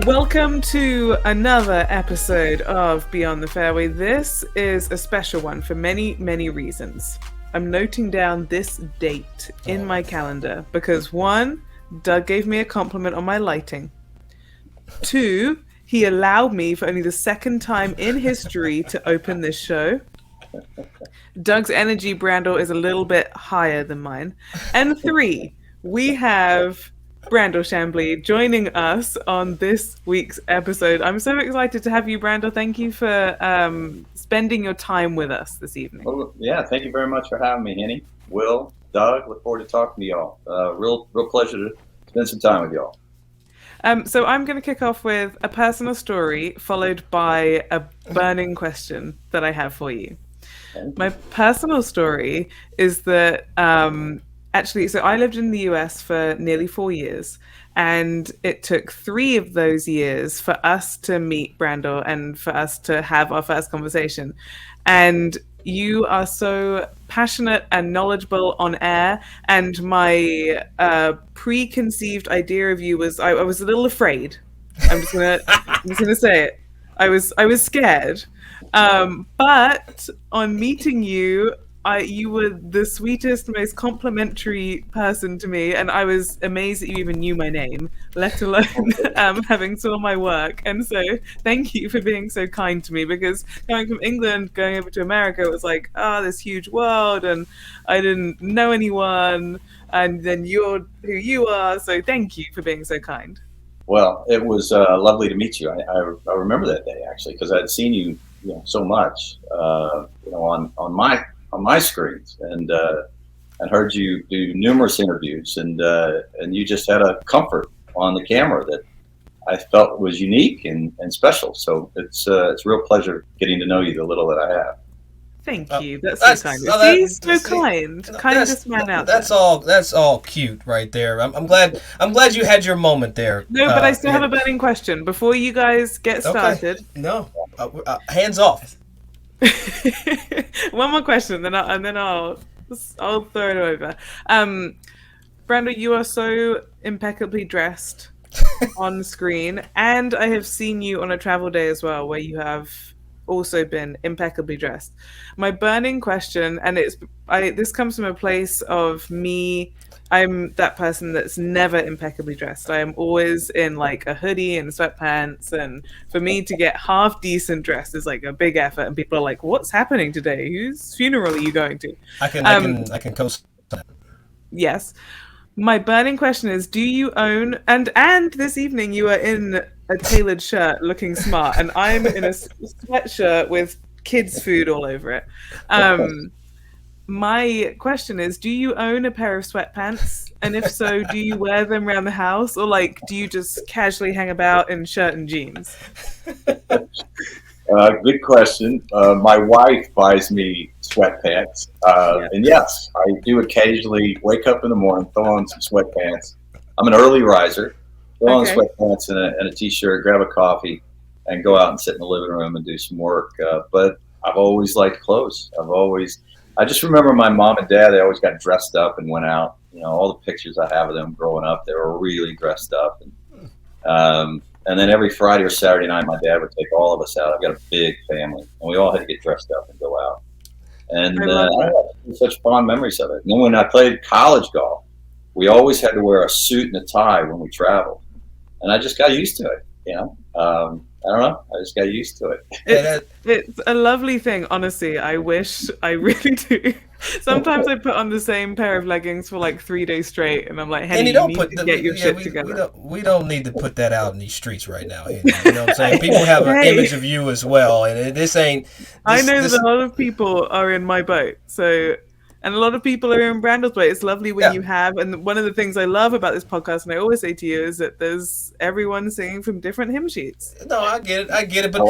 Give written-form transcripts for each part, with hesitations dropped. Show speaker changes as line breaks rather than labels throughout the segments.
Welcome to another episode of Beyond the Fairway. This is a special one for many, many reasons. I'm noting down this date in my calendar because one, Doug gave me a compliment on my lighting. Two, he allowed me for only the second time in history to open this show. Doug's energy, Brandel, is a little bit higher than mine. And three, we have Brandel Chamblee joining us on this week's episode. I'm so excited to have you, Brandel. Thank you for spending your time with us this evening.
Well, yeah, thank you very much for having me, Henni. Will, Doug, look forward to talking to y'all. Real pleasure to spend some time with y'all.
So I'm going to kick off with a personal story followed by a burning question that I have for you. My personal story is that actually, so I lived in the US for nearly 4 years, and it took 3 of those years for us to meet Brandel and for us to have our first conversation. And you are so passionate and knowledgeable on air, and my preconceived idea of you was I was a little afraid. I'm just gonna say it. I was scared. But on meeting you, you were the sweetest, most complimentary person to me, and I was amazed that you even knew my name, let alone having saw my work. And so thank you for being so kind to me, because coming from England, going over to America, it was like, this huge world, and I didn't know anyone, and then you're who you are, so thank you for being so kind.
Well, it was lovely to meet you. I remember that day, actually, because I'd seen you, so much, on my screens, and heard you do numerous interviews, and you just had a comfort on the camera that I felt was unique and special. So it's a real pleasure getting to know you, the little that I have.
Thank you. That's so kind. He's so kind. Kindest man out there.
That's all cute right there. I'm glad you had your moment there.
No, but I still have a burning question buyefore you guys get started.
Okay. No, hands off.
One more question, and then I'll throw it over. Brandel, you are so impeccably dressed on screen, and I have seen you on a travel day as well, where you have also been impeccably dressed. My burning question, and this comes from a place of me. I'm that person that's never impeccably dressed. I am always in like a hoodie and sweatpants, and for me to get half decent dressed is like a big effort. And people are like, "What's happening today? Whose funeral are you going to?"
I can coast that.
Yes. My burning question is: do you own and this evening you are in a tailored shirt, looking smart, and I'm in a sweatshirt with kids' food all over it. My question is, do you own a pair of sweatpants? And if so, do you wear them around the house, or like, do you just casually hang about in shirt and jeans?
Good question. My wife buys me sweatpants, and yes, I do occasionally wake up in the morning, throw on some sweatpants. I'm an early riser. Throw on sweatpants and a t-shirt, grab a coffee, and go out and sit in the living room and do some work. But I've always liked clothes. I just remember my mom and dad, they always got dressed up and went out. All the pictures I have of them growing up, they were really dressed up. And then every Friday or Saturday night, my dad would take all of us out. I've got a big family, and we all had to get dressed up and go out. And I have such fond memories of it. And then when I played college golf, we always had to wear a suit and a tie when we traveled. And I just got used to it, I don't know. I just got used to it.
It's a lovely thing, honestly. I wish I really do. Sometimes I put on the same pair of leggings for like 3 days straight, and I'm like, Henni, you need to get your shit together.
We don't need to put that out in these streets right now, Henni. You know what I'm saying? People have an image of you as well, and this ain't...
I know that a lot of people are in my boat, so... And a lot of people are in Brandel's way. It's lovely when you have, and one of the things I love about this podcast, and I always say to you, is that there's everyone singing from different hymn sheets.
No, I get it, but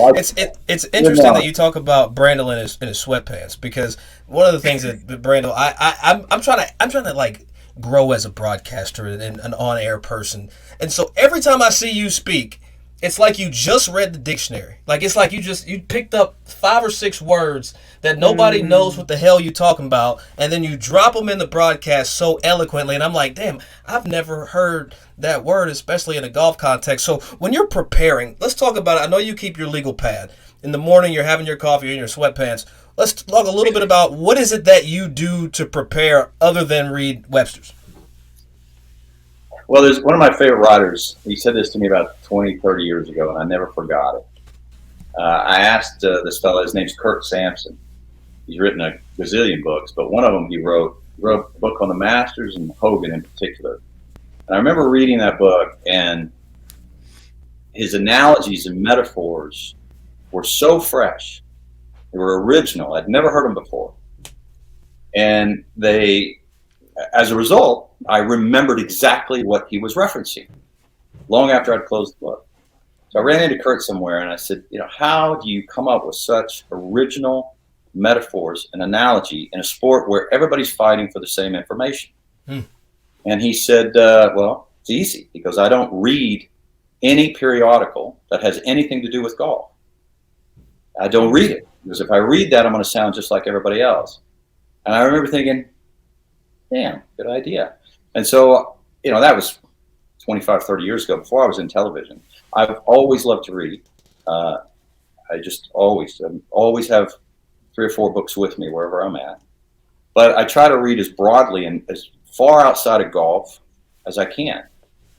it's interesting that you talk about Brandel in his sweatpants, because one of the things that Brandel, I'm trying to like grow as a broadcaster and an on-air person, and so every time I see you speak, it's like you just read the dictionary. Like it's like you picked up 5 or 6 words that nobody knows what the hell you're talking about, and then you drop them in the broadcast so eloquently. And I'm like, damn, I've never heard that word, especially in a golf context. So when you're preparing, let's talk about it. I know you keep your legal pad. In the morning, you're having your coffee in your sweatpants. Let's talk a little bit about what is it that you do to prepare other than read Webster's.
Well, there's one of my favorite writers. He said this to me about 20, 30 years ago, and I never forgot it. I asked this fellow, his name's Kurt Sampson. He's written a gazillion books, but one of them he wrote a book on the Masters and Hogan in particular. And I remember reading that book, and his analogies and metaphors were so fresh. They were original. I'd never heard them before. And as a result, I remembered exactly what he was referencing long after I'd closed the book. So I ran into Kurt somewhere and I said, how do you come up with such original metaphors and analogy in a sport where everybody's fighting for the same information? And he said, well, it's easy because I don't read any periodical that has anything to do with golf. I don't read it because if I read that, I'm going to sound just like everybody else. And I remember thinking, damn, good idea. And so, that was 25, 30 years ago before I was in television. I've always loved to read. I just always have 3 or 4 books with me wherever I'm at. But I try to read as broadly and as far outside of golf as I can.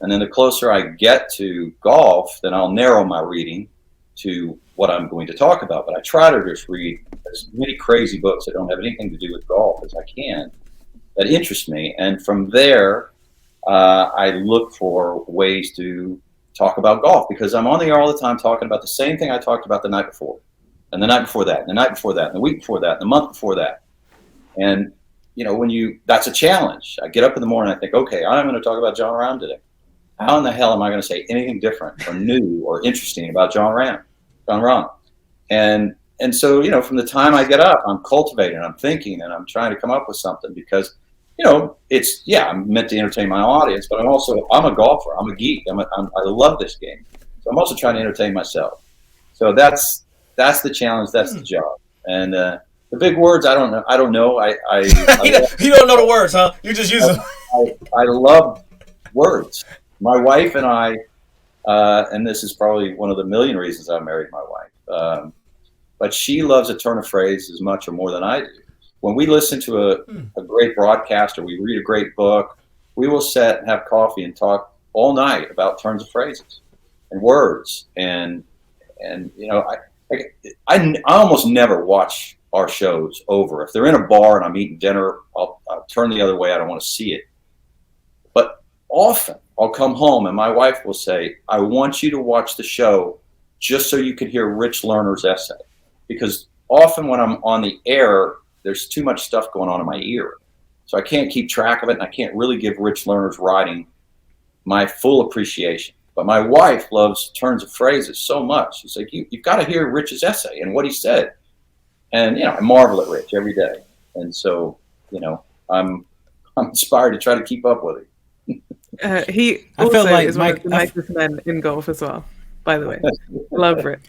And then the closer I get to golf, then I'll narrow my reading to what I'm going to talk about. But I try to just read as many crazy books that don't have anything to do with golf as I can that interest me. And from there, I look for ways to talk about golf because I'm on the air all the time talking about the same thing I talked about the night before, and the night before that, and the night before that, and the week before that, and the month before that. And, that's a challenge. I get up in the morning and I think, okay, I'm going to talk about Jon Rahm today. How in the hell am I going to say anything different or new or interesting about Jon Rahm? And so, from the time I get up, I'm cultivating, I'm thinking, and I'm trying to come up with something because, I'm meant to entertain my audience, but I'm a golfer. I'm a geek. I love this game. So I'm also trying to entertain myself. So that's the challenge. That's the job. And the big words, I don't know.
You don't know the words, huh? You just use them.
I love words. My wife and I, and this is probably one of the million reasons I married my wife, but she loves a turn of phrase as much or more than I do. When we listen to a great broadcast or we read a great book, we will sit and have coffee and talk all night about turns of phrases and words. And I almost never watch our shows over. If they're in a bar and I'm eating dinner, I'll turn the other way. I don't want to see it. But often I'll come home and my wife will say, I want you to watch the show just so you can hear Rich Lerner's essay. Because often when I'm on the air, there's too much stuff going on in my ear. So I can't keep track of it, and I can't really give Rich Lerner's writing my full appreciation. But my wife loves turns of phrases so much. She's like, you've got to hear Rich's essay and what he said. And, I marvel at Rich every day. And so, I'm inspired to try to keep up with him.
He also is one of the nicest men in golf as well, by the way. Love Rich.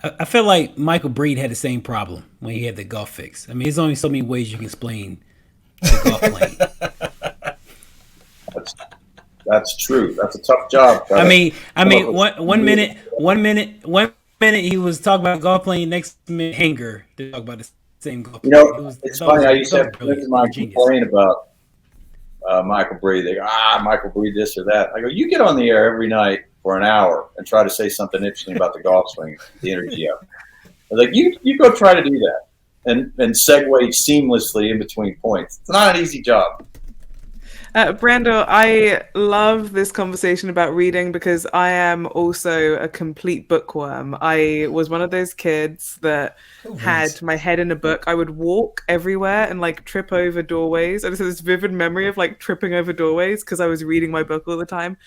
I feel like Michael Breed had the same problem when he had the golf fix. I mean, there's only so many ways you can explain the golf playing.
That's true. That's a tough job.
I mean, one minute he was talking about golf playing, next minute Hanger to talk about the same golf.
It's funny. I used to have friends of mine complain about Michael Breed. They go, Michael Breed this or that. I go, you get on the air every night for an hour and try to say something interesting about the golf swing, the energy of it. I was like, you go try to do that and segue seamlessly in between points. It's not an easy job.
Brandel, I love this conversation about reading because I am also a complete bookworm. I was one of those kids that had my head in a book. I would walk everywhere and trip over doorways. I just have this vivid memory of tripping over doorways because I was reading my book all the time.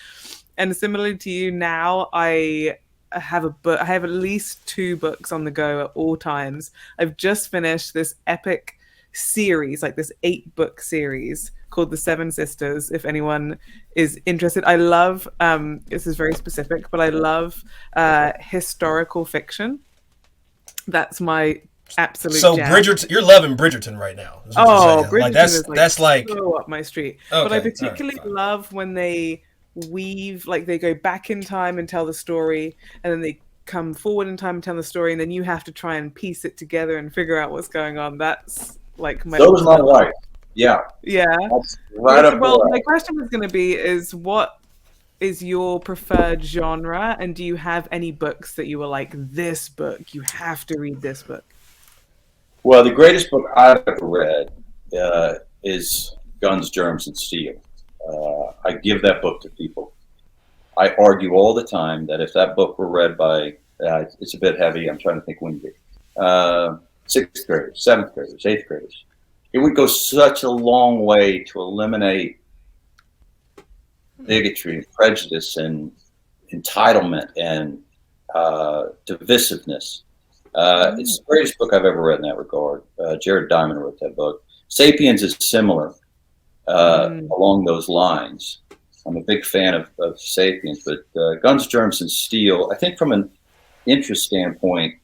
And similarly to you now, I have a book. I have at least 2 books on the go at all times. I've just finished this epic series, like this 8-book series called The Seven Sisters. If anyone is interested, I love, this is very specific, but I love historical fiction. That's my absolute jam.
Bridgerton, you're loving Bridgerton right now.
Bridgerton
that's like
so up my street.
Okay,
but I particularly love when they weave, like they go back in time and tell the story, and then they come forward in time and tell the story, and then you have to try and piece it together and figure out what's going on. That's like my.
So was my wife. Yeah.
Yeah.
That's right up.
Well, my question was going to be: is what is your preferred genre, and do you have any books that you were like, this book, you have to read this book?
Well, the greatest book I've ever read is Guns, Germs, and Steel. I give that book to people. I argue all the time that if that book were read by, it's a bit heavy, I'm trying to think when it be, 6th graders, 7th graders, 8th graders, it would go such a long way to eliminate bigotry, prejudice, and entitlement, and divisiveness. It's the greatest book I've ever read in that regard. Jared Diamond wrote that book. Sapiens is similar along those lines. I'm a big fan of Sapiens, but Guns, Germs, and Steel, I think from an interest standpoint,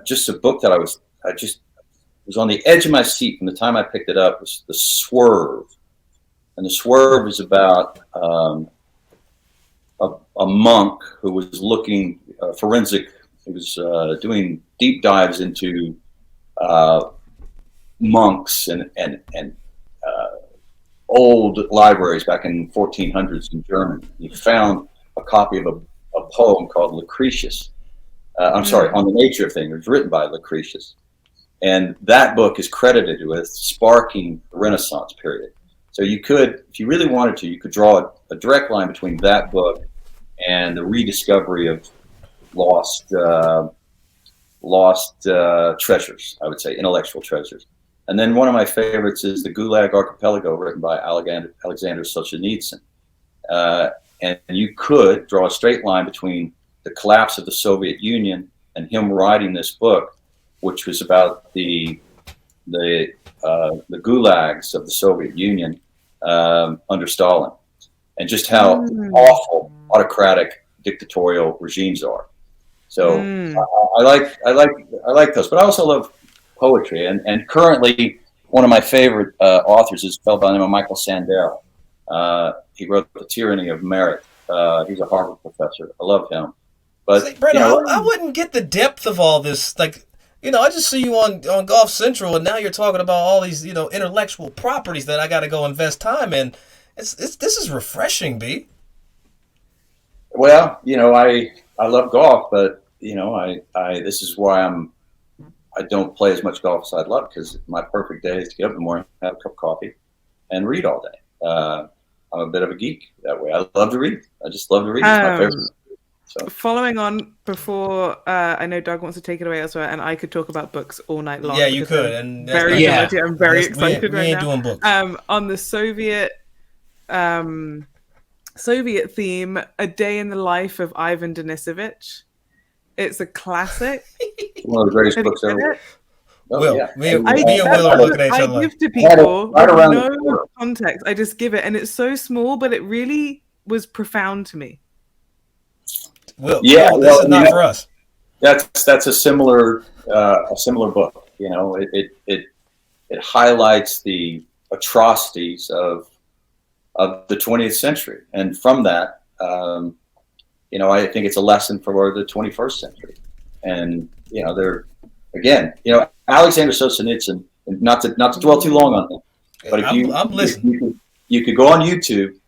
just a book that I was on the edge of my seat from the time I picked it up, was The Swerve. And The Swerve is about a monk who was looking forensic. He was doing deep dives into monks and old libraries back in 1400s in Germany. He found a copy of a poem called Lucretius. On the nature of things. It was written by Lucretius. And that book is credited with sparking the Renaissance period. So you could, if you really wanted to, you could draw a direct line between that book and the rediscovery of lost treasures, I would say, intellectual treasures. And then one of my favorites is the Gulag Archipelago, written by Alexander Solzhenitsyn. And you could draw a straight line between the collapse of the Soviet Union and him writing this book, which was about the gulags of the Soviet Union under Stalin, and just how awful autocratic dictatorial regimes are. So I like those, but I also love poetry, and currently one of my favorite authors is a fellow by the name of Michael Sandel. He wrote The Tyranny of Merit. He's a Harvard professor. I love him. But
Brandel, I wouldn't get the depth of all this. Like, I just see you on Golf Central, and now you're talking about all these, intellectual properties that I got to go invest time in. This is refreshing, B.
Well, I love golf, but this is why I don't play as much golf as I'd love, because my perfect day is to get up in the morning, have a cup of coffee, and read all day. I'm a bit of a geek that way. I love to read. I just love to read. It's my favorite. So.
Following on, before I know Doug wants to take it away elsewhere, and I could talk about books all night long.
Yeah, you could. And
I'm very excited right now.
Doing books.
On the Soviet theme, A Day in the Life of Ivan Denisovich. It's a classic.
One of the greatest books ever.
Will, me and Will are looking at each other.
I give to people with no context. I just give it, and it's so small, but it really was profound to me.
Will, this is not for us.
That's a similar book. It highlights the atrocities of the 20th century, and from that, I think it's a lesson for the 21st century. And Alexander Solzhenitsyn, not to dwell too long on him, but
I'm listening.
You could go on YouTube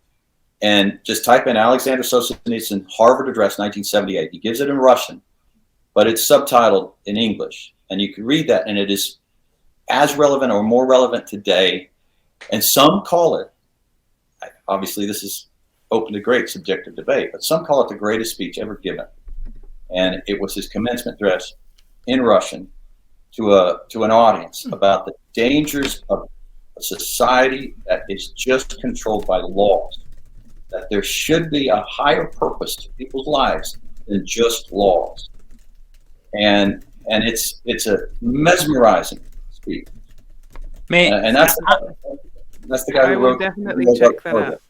and just type in Alexander Solzhenitsyn Harvard Address 1978. He gives it in Russian, but it's subtitled in English, and you can read that, and it is as relevant or more relevant today. And some call it, obviously this is open to great subjective debate, but some call it the greatest speech ever given. And it was his commencement address in Russian to an audience about the dangers of a society that is just controlled by laws, that there should be a higher purpose to people's lives than just laws. And it's a mesmerizing speech.
Man,
And that's the guy
I
who
will
wrote.
definitely check that out.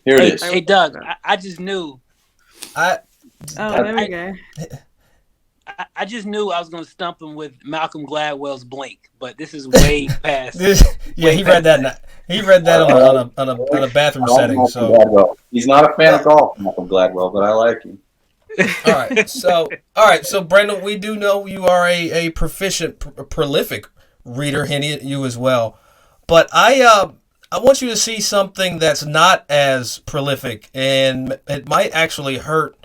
Here it is.
hey Doug, I just knew.
I
There we go.
I just knew I was going to stump him with Malcolm Gladwell's Blink, but this is way past.
he read that. He read that on a bathroom setting. So
Gladwell. He's not a fan of golf, Malcolm Gladwell, but I like him.
all right. So Brandel, we do know you are a proficient, prolific reader, Henny, you as well. But I want you to see something that's not as prolific, and it might actually hurt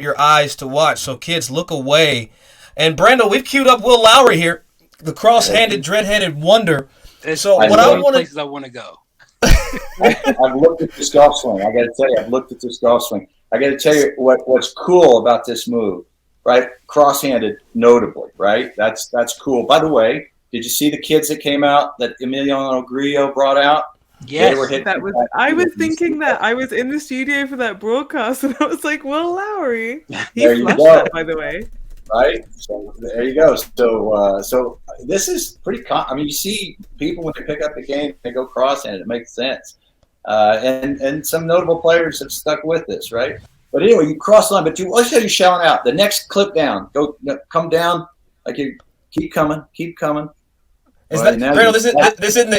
your eyes to watch. So kids, look away. And Brandel, we've queued up Will Lowry here, the cross-handed, dread-headed wonder. So what I want
places I want to go.
I've looked at this golf swing. I got to tell you, I've looked at this golf swing. I got to tell you what's cool about this move, right? Cross-handed, notably, right? That's cool. By the way, did you see the kids that came out that Emiliano Grillo brought out?
Yes,
I was thinking that. I was in the studio for that broadcast, and I was like, Will Lowry. He
There you
flushed
go.
that, by the way.
Right? So there you go. So this is pretty I mean, you see people when they pick up the game, they go cross-handed. It makes sense. And some notable players have stuck with this, right? But anyway, you cross the line, but let's say you're shouting out. The next clip down, come down, like you keep coming.
Is that, Brandel, this isn't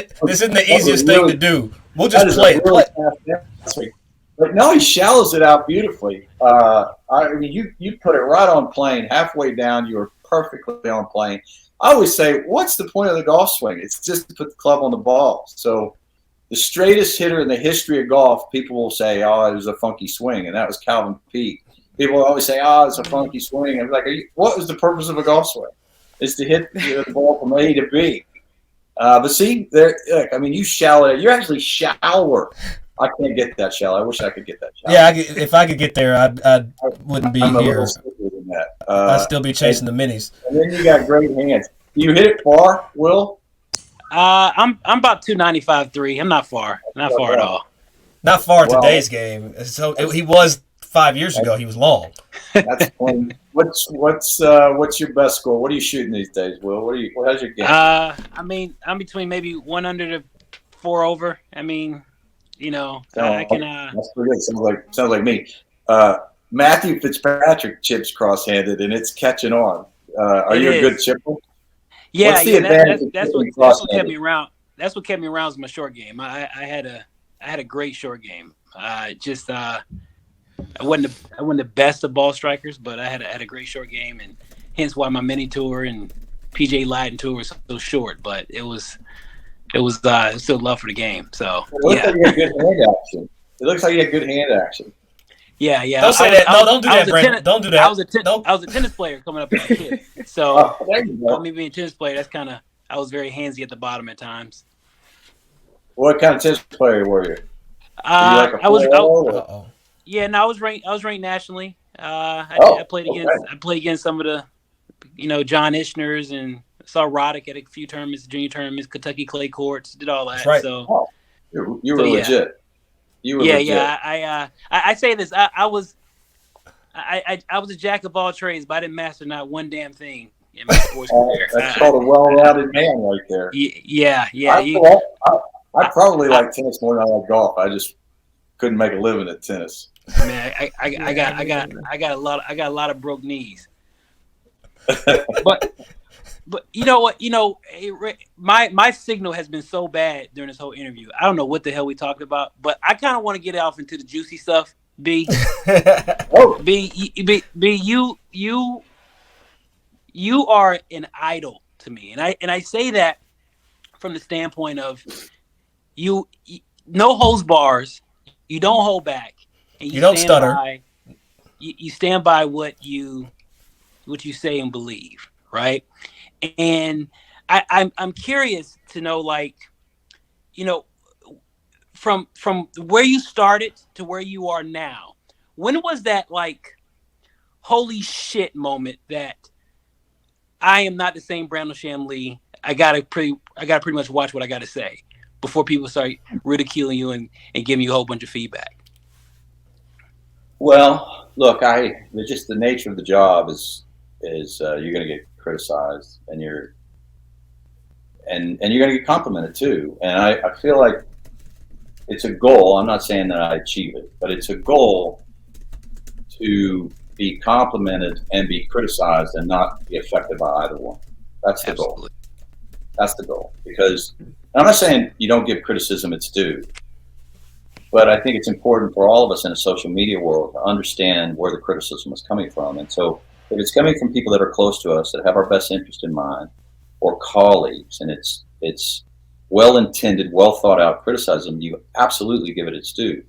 the easiest thing to do. We'll just play it.
But no, he shallows it out beautifully. I mean, you put it right on plane. Halfway down, you were perfectly on plane. I always say, what's the point of the golf swing? It's just to put the club on the ball. So the straightest hitter in the history of golf, people will say, oh, it was a funky swing, and that was Calvin Peake. People always say, oh, it's a funky swing. I'm like, what was the purpose of a golf swing? It's to hit the ball from A to B. But see, look, I mean, you shallow it. You actually shower. I can't get that shallow. I wish I could get that shallow.
Yeah, if I could get there, I wouldn't be here. I'd still be chasing the minis.
And then you got great hands. You hit it far, Will?
I'm about 295.3. I'm not far at all.
Not far today's game. So he was 5 years ago. He was long.
That's funny. What's your best score? What are you shooting these days, Will? How's your game?
I mean, I'm between maybe 1 under to 4 over. I mean, you know, I can.
That's pretty good. Sounds like me. Matthew Fitzpatrick chips cross-handed, and it's catching on. Are you a good chipper?
Yeah,
What's the advantage
that's what kept me around. That's what kept me around was my short game. I had a great short game. I wasn't the best of ball strikers, but I had a great short game, and hence why my mini tour and PJ Lyden tour was so short. But it was still love for the game. So
it looks like you had good hand action. It looks like you had good hand action.
Yeah.
Don't say that. No, don't do that, Brandon. Don't do that.
I was a tennis player coming up as a kid. So
there you go.
me being a tennis player, I was very handsy at the bottom at times.
What kind of tennis player were you?
I was ranked nationally. I played against some of the, John Ishners, and saw Roddick at a few tournaments, junior tournaments, Kentucky clay courts, did all that.
That's right.
So
you were legit. You were legit.
I say this. I was a jack of all trades, but I didn't master not one damn thing in my sports career.
That's called a well-rounded man right there.
Yeah.
I probably like tennis more than I like golf. I just couldn't make a living at tennis.
Man, I got a lot of broke knees. But you know what? My signal has been so bad during this whole interview. I don't know what the hell we talked about, but I kind of want to get off into the juicy stuff. B, you are an idol to me, and I say that from the standpoint of you no holds bars, you don't hold back, and
you don't stutter.
You stand by what you say and believe, right? And I'm curious to know, from where you started to where you are now, when was that holy shit moment that I am not the same Brandel Chamblee? I gotta pretty much watch what I gotta say before people start ridiculing you and giving you a whole bunch of feedback.
Well, look, just the nature of the job is you're going to get criticized, and and you're going to get complimented too. And I feel like it's a goal. I'm not saying that I achieve it, but it's a goal to be complimented and be criticized and not be affected by either one. That's the goal. That's the goal. Because I'm not saying you don't give criticism its due, but I think it's important for all of us in a social media world to understand where the criticism is coming from. And so if it's coming from people that are close to us, that have our best interest in mind, or colleagues, and it's well-intended, well-thought-out criticism, you absolutely give it its due.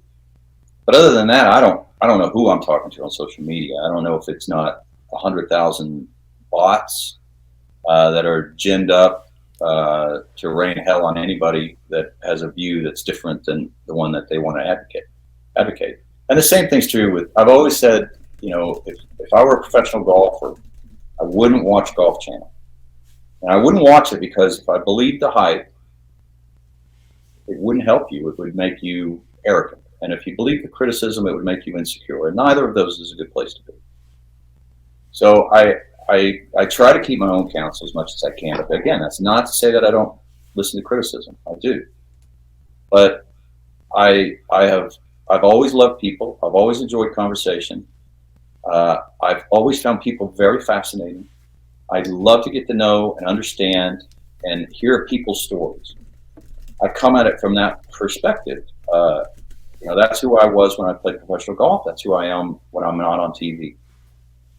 But other than that, I don't know who I'm talking to on social media. I don't know if it's not 100,000 bots that are ginned up to rain hell on anybody that has a view that's different than the one that they want to advocate. And the same thing's true with, I've always said, if I were a professional golfer, I wouldn't watch Golf Channel. And I wouldn't watch it because if I believed the hype, it wouldn't help you. It would make you arrogant. And if you believe the criticism, it would make you insecure. And neither of those is a good place to be. So I try to keep my own counsel as much as I can. But again, that's not to say that I don't listen to criticism. I do. But I've always loved people. I've always enjoyed conversation. I've always found people very fascinating. I love to get to know and understand and hear people's stories. I come at it from that perspective. That's who I was when I played professional golf. That's who I am when I'm not on TV.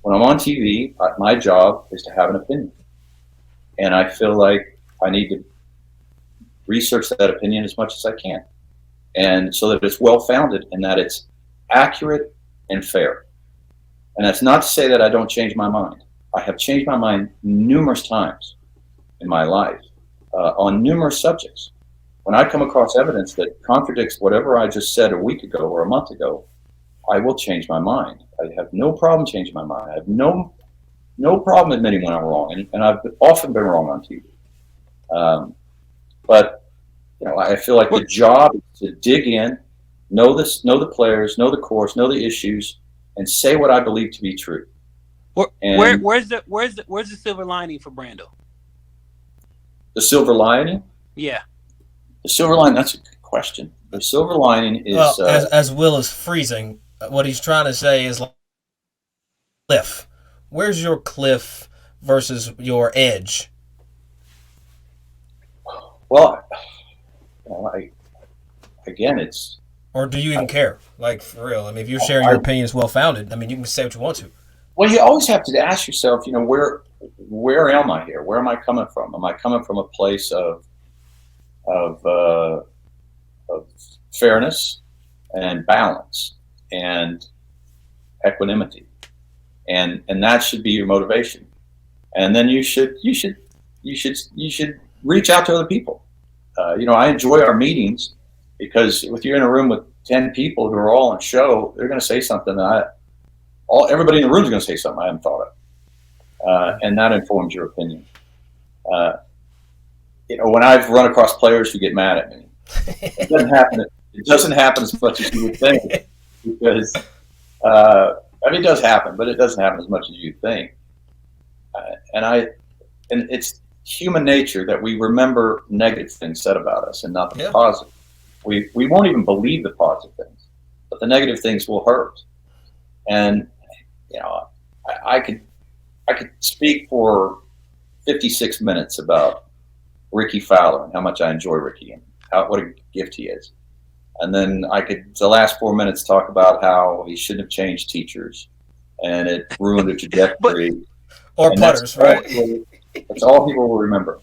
When I'm on TV, my job is to have an opinion. And I feel like I need to research that opinion as much as I can. And so that it's well-founded and that it's accurate and fair. And that's not to say that I don't change my mind. I have changed my mind numerous times in my life on numerous subjects. When I come across evidence that contradicts whatever I just said a week ago or a month ago, I will change my mind. I have no problem changing my mind. I have no problem admitting when I'm wrong, and I've often been wrong on TV. But I feel like the job is to dig in, know the players, know the course, know the issues, and say what I believe to be true.
Where's the silver lining for Brandel?
The silver lining?
Yeah.
The silver lining, that's a good question. The silver lining is...
Well, as Will is freezing, what he's trying to say is cliff. Where's your cliff versus your edge?
Well, it's...
Or do you even care? Like, for real. I mean, if you're sharing your opinion is well-founded, I mean, you can say what you want to.
Well, you always have to ask yourself, where am I here? Where am I coming from? Am I coming from a place of fairness and balance and equanimity, and that should be your motivation. And then you should reach out to other people. I enjoy our meetings because if you're in a room with 10 people who are all on show, they're going to say something that everybody in the room is going to say something I haven't thought of, and that informs your opinion. When I've run across players who get mad at me, it doesn't happen. It doesn't happen as much as you would think, because it does happen, but it doesn't happen as much as you think. And it's human nature that we remember negative things said about us and not the positive. We won't even believe the positive things, but the negative things will hurt. And I could speak for 56 minutes about Ricky Fowler and how much I enjoy Ricky and what a gift he is. And then I could, the last 4 minutes, talk about how he shouldn't have changed teachers and it ruined the trajectory.
Or putters, right?
That's all people will remember.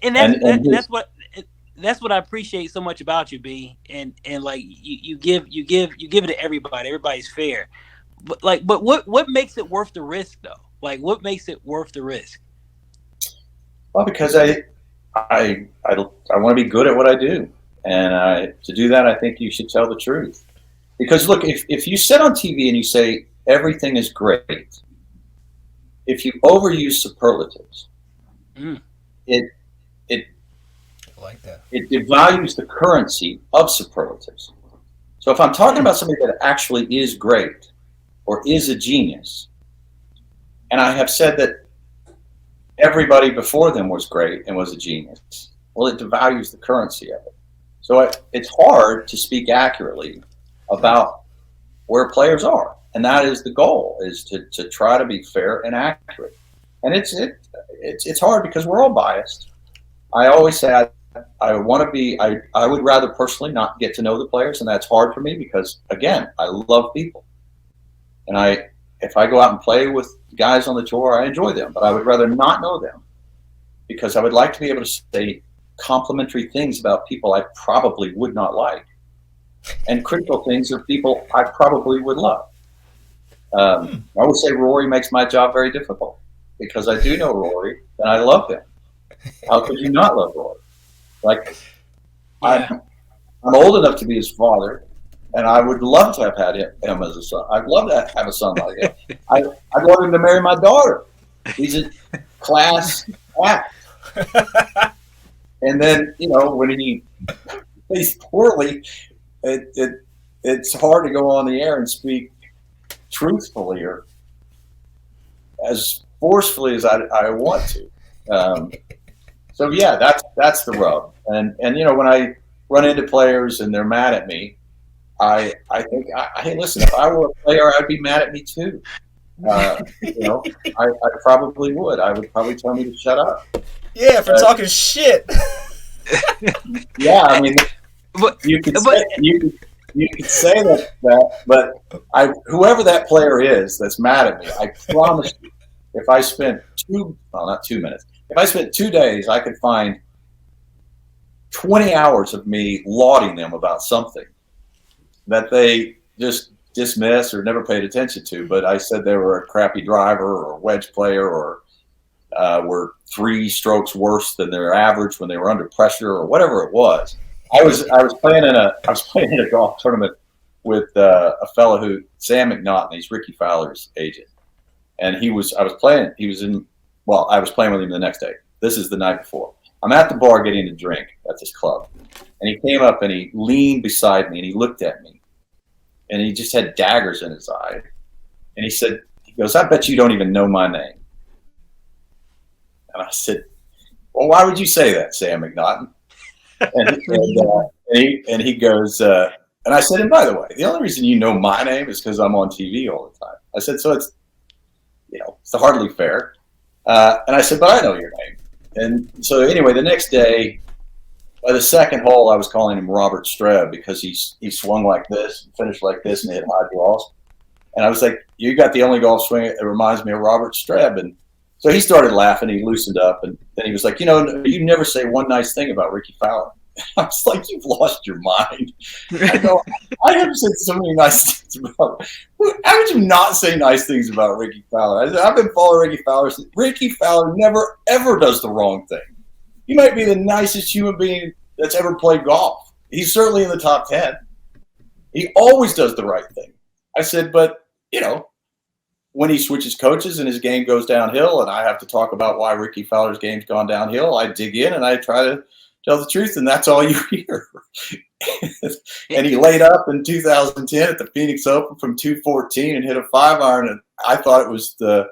And that's what I appreciate so much about you, B. And like you give it to everybody. Everybody's fair. But what makes it worth the risk though? Like, what makes it worth the risk?
Well, because I want to be good at what I do, and to do that, I think you should tell the truth. Because look, if you sit on TV and you say everything is great, if you overuse superlatives, it
I like that.
It devalues the currency of superlatives. So if I'm talking about somebody that actually is great or is a genius, and I have said that everybody before them was great and was a genius. Well, it devalues the currency of it. So it's hard to speak accurately about where players are. And that is the goal, is to try to be fair and accurate. And it's hard because we're all biased. I always say I want to be, I would rather personally not get to know the players, and that's hard for me because, again, I love people. And if I go out and play with guys on the tour, I enjoy them, but I would rather not know them because I would like to be able to say complimentary things about people I probably would not like and critical things of people I probably would love. I would say Rory makes my job very difficult because I do know Rory and I love him. How could you not love Rory? Like, I'm old enough to be his father, and I would love to have had him as a son. I'd love to have a son like him. I'd love him to marry my daughter. He's a class act. And then, when he plays poorly, it's hard to go on the air and speak truthfully or as forcefully as I want to. So yeah, that's the rub. And when I run into players and they're mad at me, I think, hey, listen, if I were a player, I'd be mad at me too. I probably would. I would probably tell me to shut up.
Yeah, for talking shit.
Yeah, I mean, you could say that, but whoever that player is that's mad at me, I promise you, if I spent not 2 minutes, if I spent 2 days, I could find 20 hours of me lauding them about something that they just dismissed or never paid attention to. But I said they were a crappy driver or a wedge player or were 3 strokes worse than their average when they were under pressure or whatever it was. I was playing in a golf tournament with a fellow Sam McNaughton, he's Ricky Fowler's agent, and I was playing with him the next day. This is the night before. I'm at the bar getting a drink at this club, and he came up and he leaned beside me and he looked at me, and he just had daggers in his eye, and he goes, "I bet you don't even know my name." And I said, "Well, why would you say that, Sam McNaughton?" And he goes, and I said, "And by the way, the only reason you know my name is because I'm on TV all the time." I said, "So it's hardly fair." And I said, "But I know your name." And so anyway, the next day, by the second hole, I was calling him Robert Streb because he swung like this, finished like this, and hit high draws. And I was like, "You got the only golf swing that reminds me of Robert Streb." And so he started laughing. He loosened up, and then he was like, "You never say one nice thing about Ricky Fowler." I was like, "You've lost your mind." I go, "I have said so many nice things about him. How would you not say nice things about Ricky Fowler?" I've been following Ricky Fowler since. Ricky Fowler never, ever does the wrong thing. He might be the nicest human being that's ever played golf. He's certainly in the top 10. He always does the right thing. I said, but, when he switches coaches and his game goes downhill and I have to talk about why Ricky Fowler's game's gone downhill, I dig in and I try to tell the truth, and that's all you hear. And he laid up in 2010 at the Phoenix Open from 214 and hit a 5-iron, and I thought it was the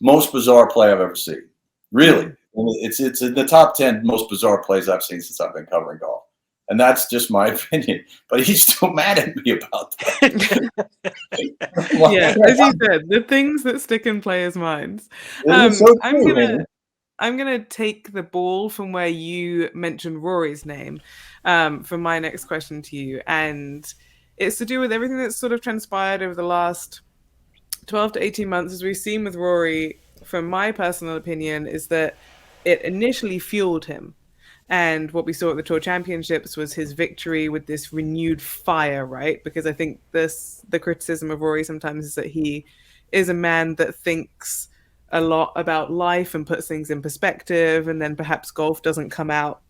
most bizarre play I've ever seen. Really. It's in the top 10 most bizarre plays I've seen since I've been covering golf. And that's just my opinion. But he's still mad at me about that.
Yeah, as you said, the things that stick in players' minds. I'm gonna take the ball from where you mentioned Rory's name for my next question to you. And it's to do with everything that's sort of transpired over the last 12 to 18 months, as we've seen with Rory, from my personal opinion, is that it initially fueled him. And what we saw at the Tour Championships was his victory with this renewed fire, right? Because I think the criticism of Rory sometimes is that he is a man that thinks a lot about life and puts things in perspective, and then perhaps golf doesn't come out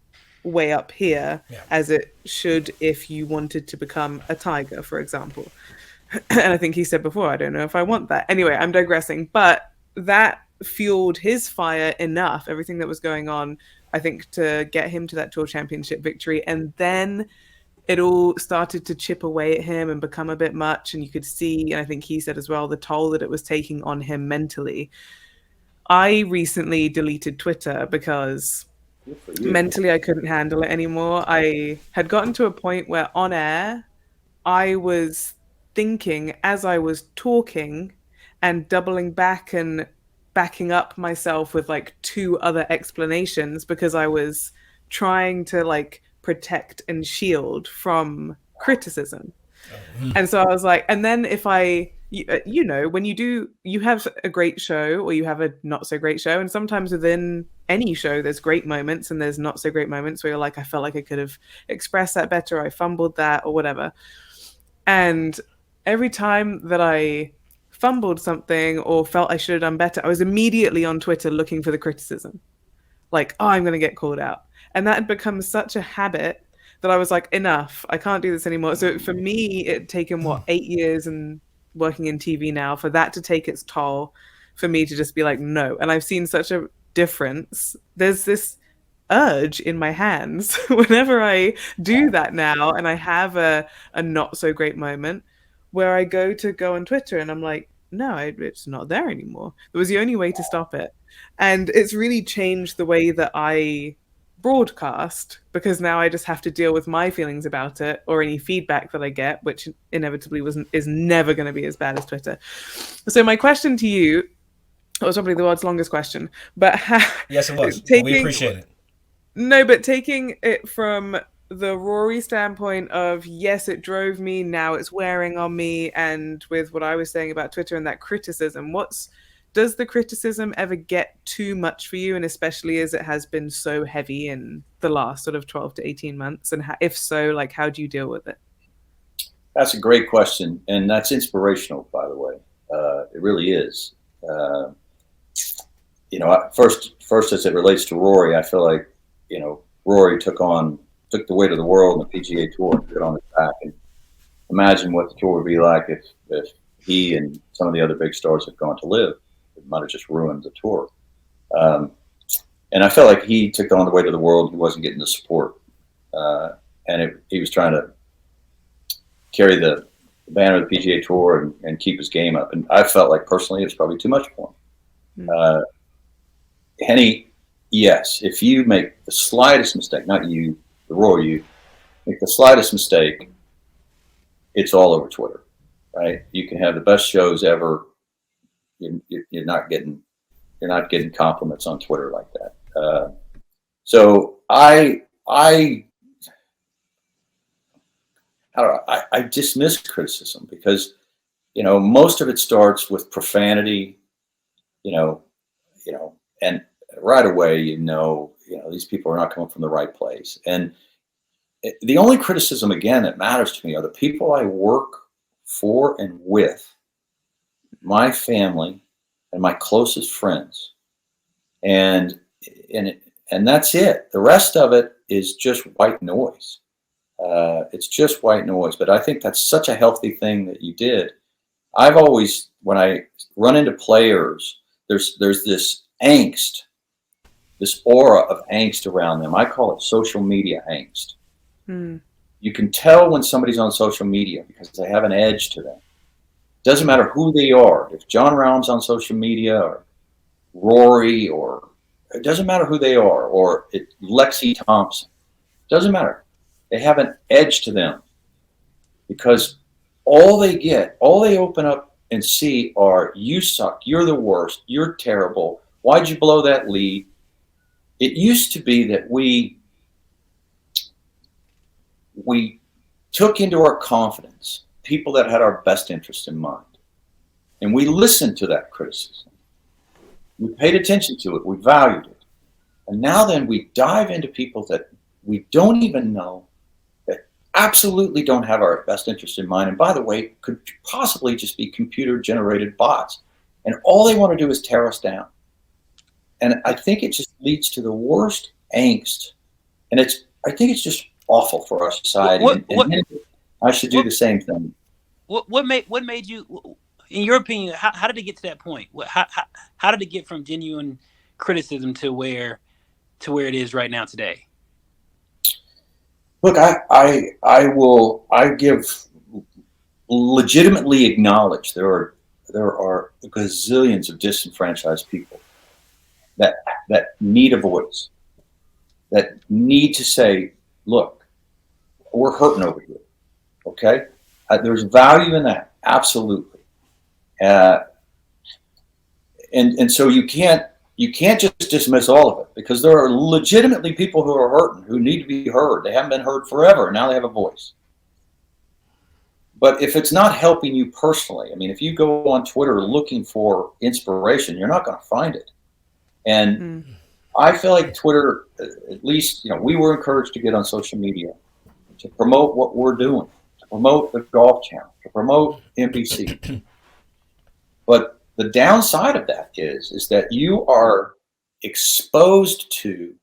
way up here as it should if you wanted to become a Tiger, for example. And I think he said before, I don't know if I want that. Anyway, I'm digressing. But that fueled his fire enough, everything that was going on, I think, to get him to that Tour Championship victory. And then it all started to chip away at him and become a bit much. And you could see, and I think he said as well, the toll that it was taking on him mentally. I recently deleted Twitter because
Good for you.
mentally I couldn't handle it anymore. I had gotten to a point where on air I was thinking as I was talking and doubling back and backing up myself with like two other explanations because I was trying to like protect and shield from criticism. And so I was like, and then if you know, when you have a great show or you have a not so great show, and sometimes within any show, there's great moments and there's not so great moments where you're like, I felt like I could have expressed that better, I fumbled that, or whatever. And every time that I fumbled something or felt I should have done better, I was immediately on Twitter looking for the criticism. Like, oh, I'm going to get called out. And that had become such a habit that I was like, enough, I can't do this anymore. So for me, it had taken, 8 years and working in TV now for that to take its toll, for me to just be like, no. And I've seen such a difference. There's this urge in my hands whenever I do that now and I have a not so great moment where I go on Twitter and I'm like, no, it's not there anymore. It was the only way to stop it. And it's really changed the way that I broadcast because now I just have to deal with my feelings about it or any feedback that I get, which inevitably is never going to be as bad as Twitter. So my question to you, it was probably the world's longest question, but
yes, it was. We appreciate it.
No, but taking it from the Rory standpoint of, yes, it drove me, now it's wearing on me, and with what I was saying about Twitter and that criticism, does the criticism ever get too much for you, and especially as it has been so heavy in the last sort of 12 to 18 months? And if so, like, how do you deal with it?
That's a great question, and that's inspirational, by the way. It really is. First, as it relates to Rory, I feel like, Rory took the weight of the world in the PGA Tour and put it on his back. And imagine what the tour would be like if he and some of the other big stars had gone to live. It might have just ruined the tour. And I felt like he took on the weight of the world. He wasn't getting the support. He was trying to carry the banner of the PGA Tour and keep his game up. And I felt like personally it was probably too much for him. Henni, yes, if you make the slightest mistake, not you, the Rory, you make the slightest mistake, it's all over Twitter, right? You can have the best shows ever. You're not getting compliments on Twitter like that. So I dismiss criticism because, most of it starts with profanity, and right away, these people are not coming from the right place. And the only criticism, again, that matters to me are the people I work for and with, my family and my closest friends. And that's it. The rest of it is just white noise. It's just white noise. But I think that's such a healthy thing that you did. I've always, when I run into players, there's this angst, this aura of angst around them. I call it social media angst. You can tell when somebody's on social media because they have an edge to them. Doesn't matter who they are. If John Rahm's on social media or Rory, or it doesn't matter who they are, or Lexi Thompson, doesn't matter. They have an edge to them because all they open up and see are, you suck, you're the worst, you're terrible, why'd you blow that lead? It used to be that we took into our confidence people that had our best interest in mind. And we listened to that criticism. We paid attention to it. We valued it. And now then we dive into people that we don't even know, that absolutely don't have our best interest in mind. And by the way, could possibly just be computer-generated bots. And all they want to do is tear us down. And I think it just leads to the worst angst. And I think it's just awful for our society. And I should do the same thing.
What made you, in your opinion, how did it get to that point? How did it get from genuine criticism to where it is right now today?
Look, I legitimately acknowledge there are gazillions of disenfranchised people. that need a voice, that need to say, look, we're hurting over here. Okay? There's value in that. Absolutely. And so you can't just dismiss all of it, because there are legitimately people who are hurting, who need to be heard. They haven't been heard forever. Now they have a voice. But if it's not helping you personally, I mean, if you go on Twitter looking for inspiration, you're not going to find it. And I feel like Twitter, at least, we were encouraged to get on social media to promote what we're doing, to promote the Golf Channel, to promote NBC. But the downside of that is that you are exposed to,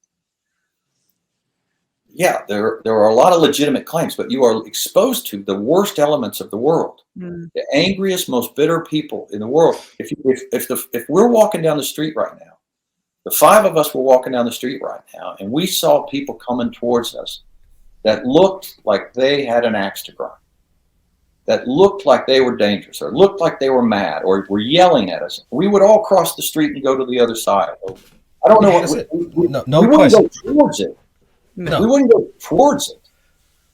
there are a lot of legitimate claims, but you are exposed to the worst elements of the world, the angriest, most bitter people in the world. If we're walking down the street right now, the five of us were walking down the street right now, and we saw people coming towards us that looked like they had an axe to grind, that looked like they were dangerous, or looked like they were mad, or were yelling at us, we would all cross the street and go to the other side. I don't know what
no
we wouldn't
question.
go towards it.
No.
We wouldn't go towards it.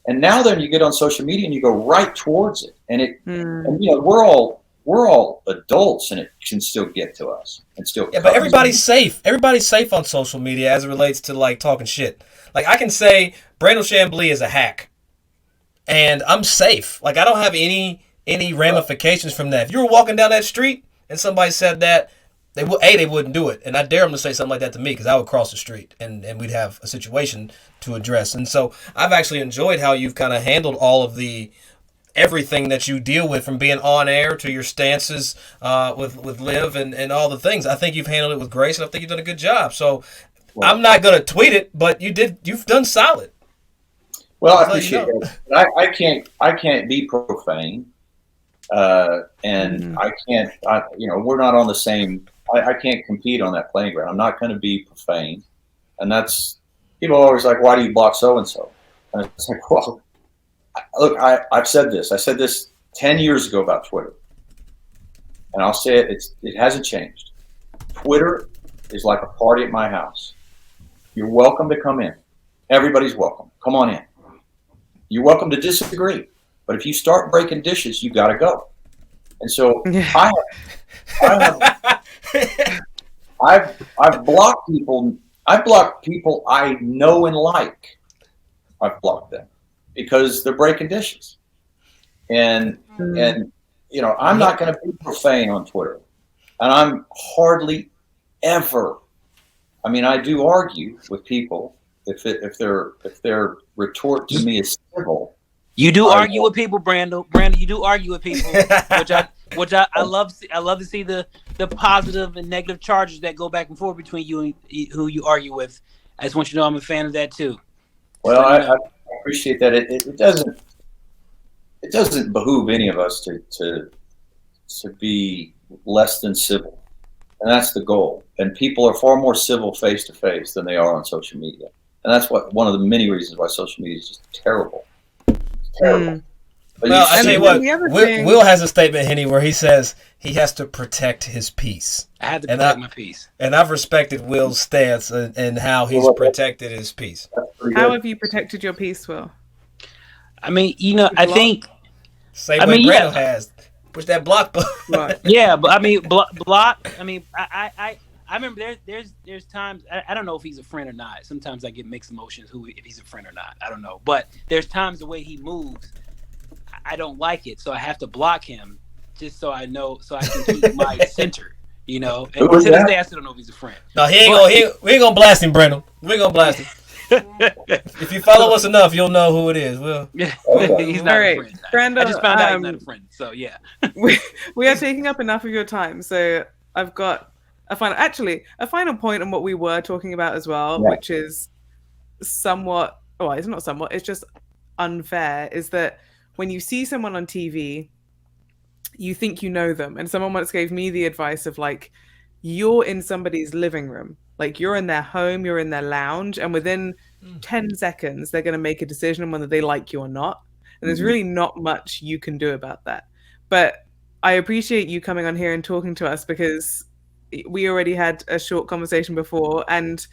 And now then you get on social media and you go right towards it. And we're all adults, and it can still get to us and still.
Yeah, but everybody's safe. Everybody's safe on social media as it relates to like talking shit. Like I can say Brandel Chamblee is a hack, and I'm safe. Like I don't have any ramifications from that. If you were walking down that street and somebody said that, they wouldn't do it, and I dare them to say something like that to me, because I would cross the street and we'd have a situation to address. And so I've actually enjoyed how you've kind of handled all of everything that you deal with, from being on air to your stances with Liv and all the things. I think you've handled it with grace, and I think you've done a good job. So I'm not going to tweet it, but you've done solid.
Well, I appreciate that. I can't be profane, and I can't. We're not on the same. I can't compete on that playing ground. I'm not going to be profane, and that's, people are always like, why do you block so and so? And it's like, well, look, I've said this. I said this 10 years ago about Twitter, and I'll say it. It hasn't changed. Twitter is like a party at my house. You're welcome to come in. Everybody's welcome. Come on in. You're welcome to disagree, but if you start breaking dishes, you got to go. And so I've blocked people. I've blocked people I know and like. I've blocked them because they're breaking dishes. And I'm not going to be profane on Twitter, and I'm hardly ever. I mean, I do argue with people if their retort to me is civil.
You do argue with people, Brandel. You do argue with people, which I love. I love to see the positive and negative charges that go back and forth between you and who you argue with. I just want you to know I'm a fan of that too.
Well, I appreciate that. It doesn't behoove any of us to be less than civil, and that's the goal. And people are far more civil face to face than they are on social media, and that's one of the many reasons why social media is just terrible. Terrible.
Well, I tell you what, Will has a statement, Henny, where he says he has to protect his peace.
I had to protect my peace.
And I've respected Will's stance and how he's protected his peace.
How have you protected your peace, Will?
I mean, I think...
Same way Brandel has. Push that block button.
Right.
Yeah, but I mean, block... I mean, I remember there's times... I don't know if he's a friend or not. Sometimes I get mixed emotions if he's a friend or not. I don't know. But there's times the way he moves, I don't like it. So I have to block him just so I know, so I can keep my center, And to this day, I still don't know if he's a friend.
No, we ain't going to blast him, Brandel. We ain't going to blast him. If you follow us enough, you'll know who it is. Will.
He's not a friend.
Brandel,
I just found out he's not a friend. So, yeah.
we are taking up enough of your time. So I've got a final point on what we were talking about as well, which is somewhat, it's not somewhat, it's just unfair, is that when you see someone on TV, you think you know them. And someone once gave me the advice of like, you're in somebody's living room. Like you're in their home, you're in their lounge, and within 10 seconds, they're going to make a decision on whether they like you or not. And there's really not much you can do about that. But I appreciate you coming on here and talking to us, because we already had a short conversation before, and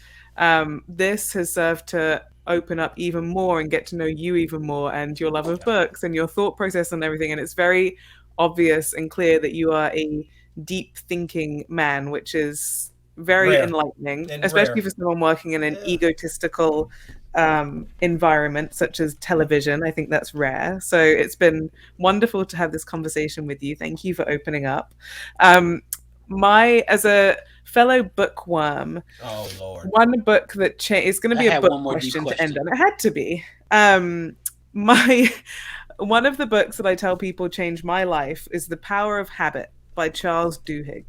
this has served to open up even more and get to know you even more, and your love of books and your thought process and everything. And it's very obvious and clear that you are a deep thinking man, which is very enlightening, especially for someone working in an egotistical environment such as television. I think that's rare. So it's been wonderful to have this conversation with you. Thank you for opening up. As a fellow bookworm,
oh Lord,
one book that is going to be a book question to end on. It had to be. One of the books that I tell people changed my life is The Power of Habit by Charles Duhigg.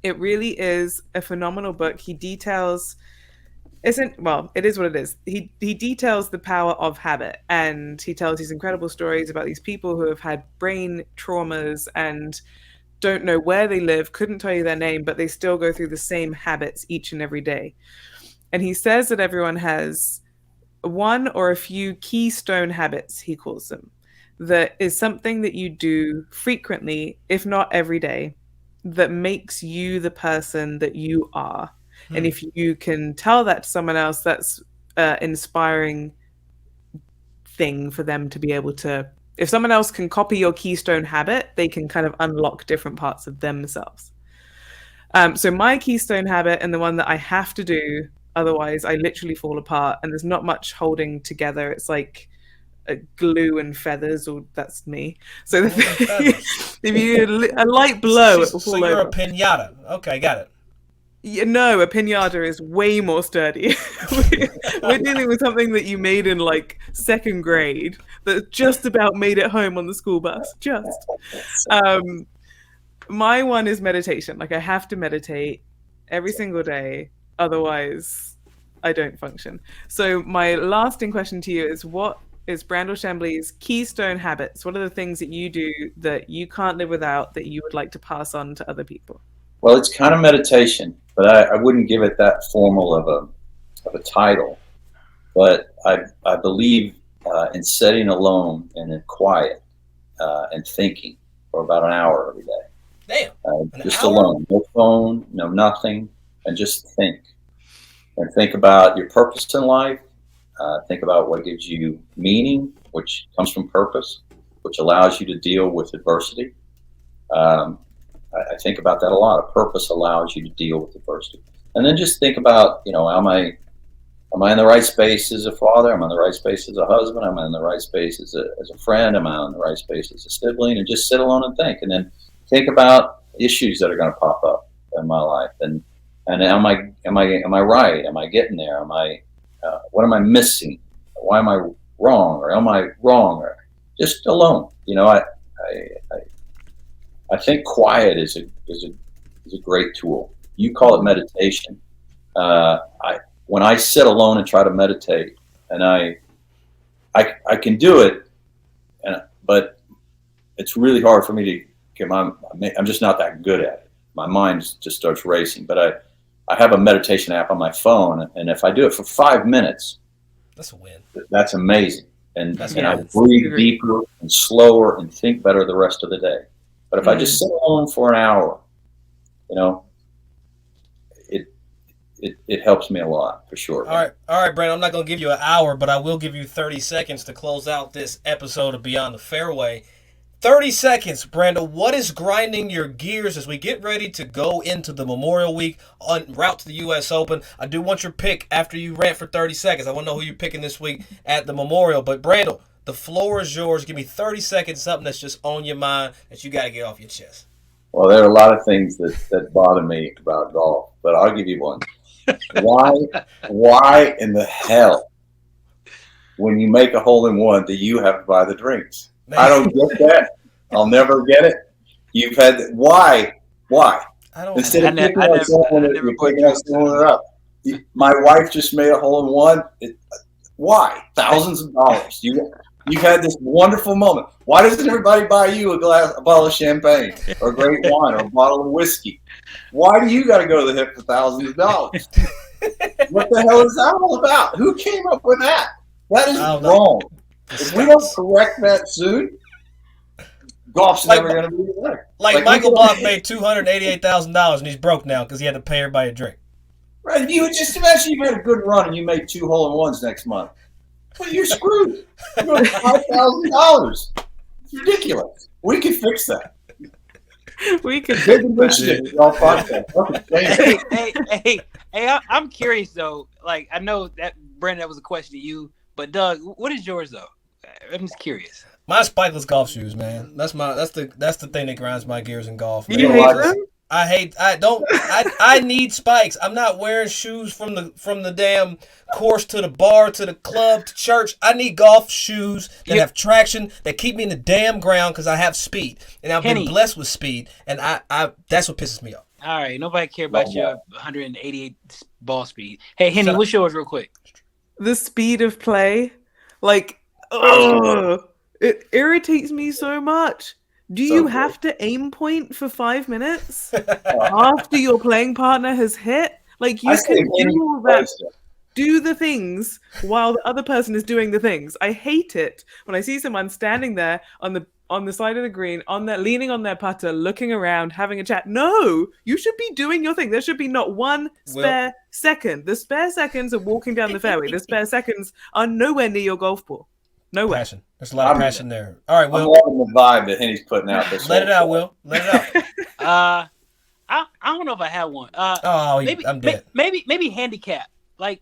It really is a phenomenal book. He details, it is what it is. He details the power of habit, and he tells these incredible stories about these people who have had brain traumas and don't know where they live, couldn't tell you their name, but they still go through the same habits each and every day. And he says that everyone has one or a few keystone habits, he calls them, that is something that you do frequently, if not every day, that makes you the person that you are. And if you can tell that to someone else, that's an inspiring thing for them to be able to, if someone else can copy your keystone habit, they can kind of unlock different parts of themselves. So my keystone habit, and the one that I have to do, otherwise I literally fall apart, and there's not much holding together. It's like glue and feathers, or that's me. So if you a light blow, it will fall over.
You're a pinata. Okay, got it.
Yeah, no, a pinata is way more sturdy. We're dealing with something that you made in like second grade that just about made it home on the school bus. Just. My one is meditation. Like I have to meditate every single day, otherwise I don't function. So my lasting question to you is, what is Brandel Chamblee's keystone habits? What are the things that you do that you can't live without, that you would like to pass on to other people?
Well, it's kind of meditation, but I wouldn't give it that formal of a title. But I believe in sitting alone and in quiet and thinking for about an hour every day.
Damn.
Just alone, no phone, no nothing, and just think. And think about your purpose in life. Think about what gives you meaning, which comes from purpose, which allows you to deal with adversity. I think about that a lot. A purpose allows you to deal with adversity. And then just think about, am I in the right space as a father? Am I in the right space as a husband? Am I in the right space as a friend? Am I in the right space as a sibling? And just sit alone and think. And then think about issues that are going to pop up in my life. And am I right? Am I getting there? What am I missing? Why am I wrong? Or am I wrong? Or just alone. I think quiet is a great tool. You call it meditation. When I sit alone and try to meditate, and I can do it, but it's really hard for me to get I'm just not that good at it. My mind just starts racing. But I have a meditation app on my phone, and if I do it for 5 minutes,
that's a win.
That's amazing. And I breathe deeper and slower and think better the rest of the day. But if I just sit alone for an hour, it helps me a lot, for sure.
All right, Brandon, I'm not going to give you an hour, but I will give you 30 seconds to close out this episode of Beyond the Fairway. 30 seconds, Brandel. What is grinding your gears as we get ready to go into the Memorial Week en route to the U.S. Open? I do want your pick after you rant for 30 seconds. I want to know who you're picking this week at the Memorial. But, Brandel, the floor is yours. Give me 30 seconds, something that's just on your mind that you got to get off your chest.
Well, there are a lot of things that bother me about golf, but I'll give you one. Why in the hell, when you make a hole-in-one, do you have to buy the drinks? I don't get that. I'll never get it. You've had why? Instead of picking someone up. My wife just made a hole-in-one. Why? Thousands of dollars. You've had this wonderful moment. Why doesn't everybody buy you a bottle of champagne or a great wine or a bottle of whiskey? Why do you got to go to the hip for thousands of dollars? What the hell is that all about? Who came up with that? That is wrong. If we don't correct that soon, golf's never going to be there.
Like Michael Block made $288,000 and he's broke now because he had to pay everybody a drink.
Right? You just imagine you made a good run and you made 2 hole-in-ones next month. Well, you're screwed. You're going $5,000. It's ridiculous. We can fix that.
We could fix
Hey, I'm curious though. Like, I know that Brandon, that was a question to you, but Doug, what is yours though? I'm just curious.
My spikeless golf shoes, man. That's the thing that grinds my gears in golf. Man.
You hate them?
I need spikes. I'm not wearing shoes from the damn course to the bar to the club to church. I need golf shoes that have traction, that keep me in the damn ground because I have speed. And I've been blessed with speed, and I that's what pisses me off.
All right, nobody care about your 188 ball speed. Hey, Henny, what's yours real quick?
The speed of play. Like, it irritates me so much. Do you have to aim point for 5 minutes after your playing partner has hit? Like, you can do all that. Do the things while the other person is doing the things. I hate it when I see someone standing there on the side of the green, leaning on their putter, looking around, having a chat. No, you should be doing your thing. There should be not one spare second. The spare seconds are walking down the fairway. The spare seconds are nowhere near your golf ball. Nowhere.
Passion. There's a lot of passion there. All right, Will.
I'm loving the vibe that Henny's putting out.
Let it out, Will. Let it out.
I don't know if I have one. Maybe
I'm dead.
Maybe handicap. Like,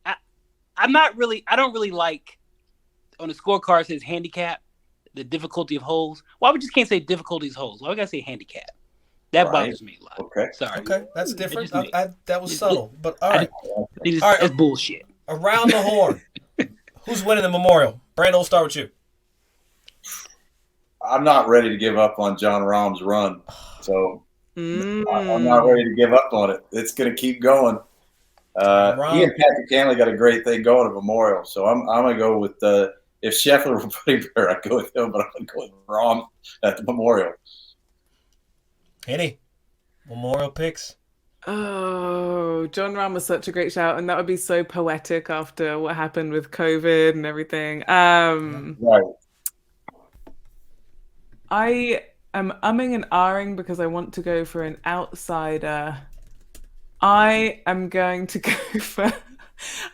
I don't really like on the scorecard it says handicap, the difficulty of holes. Why we just can't say difficulties holes? Why we gotta say handicap? That bothers me a lot.
Okay.
Sorry.
Okay, that's different. That was subtle, but all right.
All right, that's bullshit.
Around the horn. Who's winning the Memorial? Brandel, we'll start with you.
I'm not ready to give up on John Rahm's run, so I'm not ready to give up on it. It's going to keep going. He and Patrick Cantley got a great thing going at Memorial, so I'm going to go with if Scheffler were putting better, I'd go with him, but I'm going to go with Rahm at the Memorial.
Henny, Memorial picks.
Oh, John Rahm was such a great shout, and that would be so poetic after what happened with COVID and everything.
Right.
I am umming and ahhing because I want to go for an outsider. I am going to go for...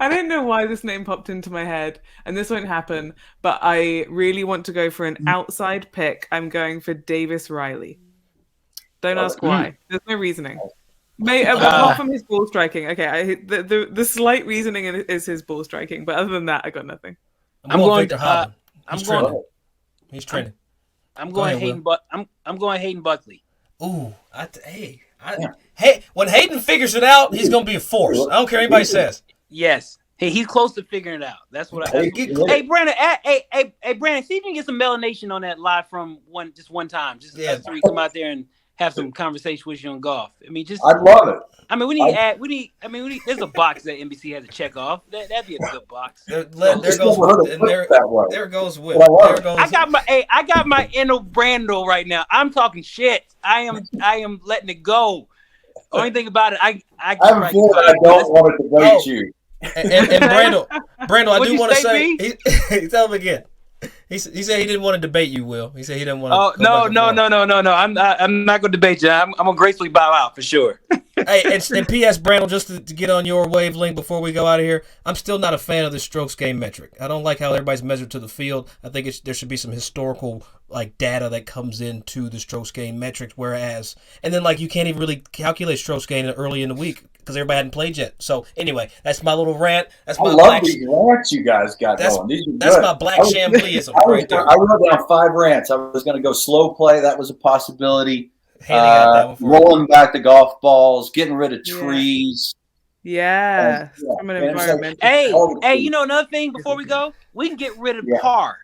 I don't know why this name popped into my head, and this won't happen, but I really want to go for an outside pick. I'm going for Davis Riley. Don't ask why. There's no reasoning. Apart from his ball striking. Okay, the slight reasoning is his ball striking, but other than that, I got nothing.
I'm going Victor Hovland. He's trending.
I'm going Hayden. I'm going Hayden Buckley.
Ooh, hey, when Hayden figures it out, he's going to be a force. I don't care what anybody says.
Yes. Hey, he's close to figuring it out. That's what I. Hey, Brandon. Hey, Brandon. See if you can get some melanation on that live from one time. Just us three come out there and have some conversation with you on golf. I mean,
I'd love it.
I mean, we need. There's a box that NBC has to check off. That'd be a good box.
There goes Will.
I got my inner Brandel right now. I'm talking shit. I am letting it go. Only thing about it, I
don't want to debate you.
And Brandel, I do want to say. Tell him again. He said he didn't want to debate you, Will. He said he didn't want to.
Oh no! I'm not going to debate you. I'm going to gracefully bow out for sure.
Hey, and P.S. Brandel, just to get on your wavelength before we go out of here, I'm still not a fan of the strokes gain metric. I don't like how everybody's measured to the field. I think there should be some historical data that comes into the strokes gain metrics. And then you can't even really calculate strokes gain early in the week because everybody hadn't played yet. So anyway, that's my little rant. That's my
these rants you guys got going. These are good.
That's my black Chambleeism right there.
I wrote down 5 rants. I was going to go slow play. That was a possibility. Rolling back the golf balls, getting rid of trees.
Yeah. From an environment.
Hey, you know another thing before we go? We can get rid of par.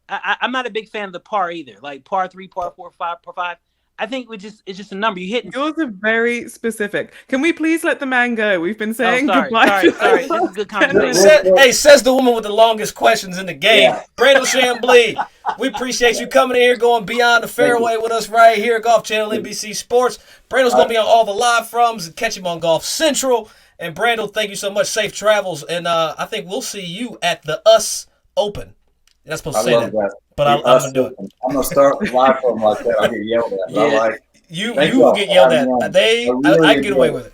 I'm not a big fan of the par either. Like par 3, par 4, par 5. I think it's just a number. You hit.
Yours are very specific. Can we please let the man go? We've been saying
goodbye. Sorry. This is a good conversation.
Says the woman with the longest questions in the game. Yeah. Brandel Chamblee, we appreciate you coming in here, going beyond the fairway with us right here at Golf Channel NBC Sports. Brandel's going to be on all the live froms and catch him on Golf Central. And Brandel, thank you so much. Safe travels. And I think we'll see you at the US Open You're not supposed
I
to say
love
that.
that.
But I'm going to do it.
I'm going to start live from like that. I get yelled at.
Yeah.
I like
You
Thank
will
y'all
get
for
yelled
having me
at.
on.
I can get away with it.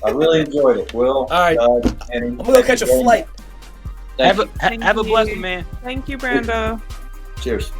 I really enjoyed it. Will,
All right.
Henny,
I'm going to go catch a flight.
Have
Thank you.
a blessing, man.
Thank you, Brandel.
Cheers.